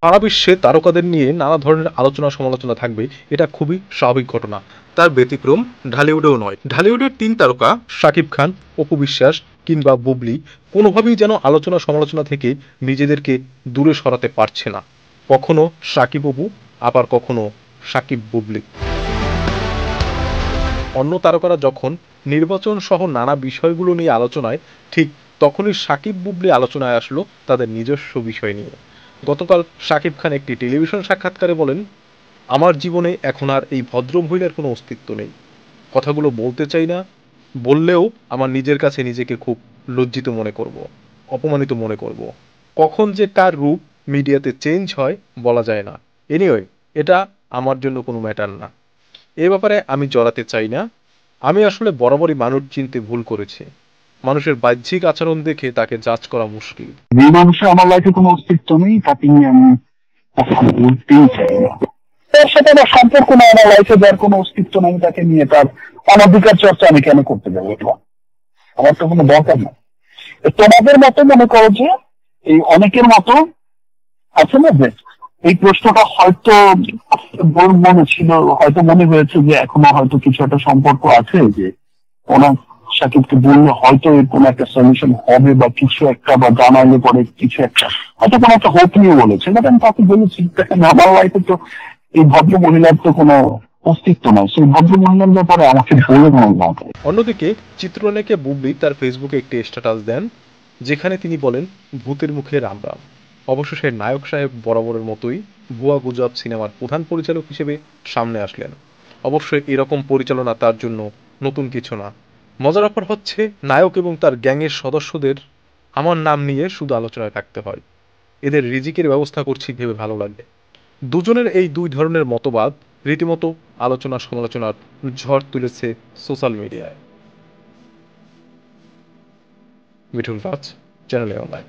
সারা বিশ্বে তারকাদের নিয়ে নানা ধরনের আলোচনা সমালোচনা থাকবে, এটা খুবই স্বাভাবিক ঘটনা। তার ব্যতিক্রম ঢালিউডেও নয়। ঢালিউডের তিন তারকা শাকিব খান, অপু বিশ্বাস কিংবা বুবলি কোনোভাবেই যেন আলোচনা সমালোচনা থেকে নিজেদেরকে দূরে সরাতে পারছে না। কখনো শাকিব অপু, আবার কখনো শাকিব বুবলি। অন্য তারকারা যখন নির্বাচন সহ নানা বিষয়গুলো নিয়ে আলোচনায়, ঠিক তখনই শাকিব বুবলি আলোচনায় আসলো তাদের নিজস্ব বিষয় নিয়ে। গতকাল শাকিব খান একটি টেলিভিশন সাক্ষাৎকারে বলেন, আমার জীবনে এখন আর এই ভদ্র মহিলার কোনো অস্তিত্ব নেই। কথাগুলো বলতে চাই না, বললেও আমার নিজের কাছে নিজেকে খুব লজ্জিত মনে করব, অপমানিত মনে করব। কখন যে কার রূপ মিডিয়াতে চেঞ্জ হয় বলা যায় না। এনিওয়ে, এটা আমার জন্য কোনো ম্যাটার না। এ ব্যাপারে আমি জড়াতে চাই না। আমি আসলে বরাবরই মানুষ চিনতে ভুল করেছি। মানুষের বাহ্যিক আচরণ দেখে তাকে জাজ করা মুশকিল। যে মানুষের আমার লাইফে কোনো অস্তিত্ব নেই তাকে নিয়ে আমি কথা বলতেই চাই না। তার সাথে আমার সম্পর্ক না, আমার লাইফে যার কোনো অস্তিত্ব নেই তাকে নিয়ে তার অনধিকার চর্চা আমি কেন করতে যাবো? এটা আমার তো কোনো দরকার না। তোমাদের মতো মনে করো যে এই অনেকের মতো আছে না যে এই প্রশ্নটা হয়তো ওর মনে ছিল, হয়তো মনে হয়েছে যে এখনো হয়তো কিছু একটা সম্পর্ক আছে, যে ওনার সাকিবকে বললে হয়তো এর কোনো একটা সলিউশন হবে বা কিছু একটা, বা জানাইলে পরে কিছু একটা হয়তো কোনো একটা হোপ নিয়ে বলেছে। বাট আমি তাকে বলেছি দেখেন আমার লাইফে তো এই ভদ্র মহিলার তো কোনো অস্তিত্ব নাই, সেই ভদ্র মহিলার ব্যাপারে আমাকে বলে কোনো লাভ নেই। অন্যদিকে চিত্রনায়িকা বুবলি তার ফেসবুকে একটি স্ট্যাটাস দেন, যেখানে তিনি বলেন, ভূতের মুখে রাম রাম। অবশেষে নায়ক সাহেব বরাবরের মতোই ভুয়া গুজব সিনেমার প্রধান পরিচালক হিসেবে সামনে আসলেন। অবশ্যই এরকম পরিচালনা তার জন্য নতুন কিছু না। মজার ব্যাপার হচ্ছে, নায়ক এবং তার গ্যাংয়ের সদস্যদের আমার নাম নিয়ে শুধু আলোচনায় থাকতে হয়। এদের রিজিকের ব্যবস্থা করছি ভেবে ভালো লাগে। দুজনের এই দুই ধরনের মতবাদ রীতিমতো আলোচনা সমালোচনার ঝড় তুলেছে সোশ্যাল মিডিয়ায়। মিঠুন রাজ, চ্যানেল অনলাইন।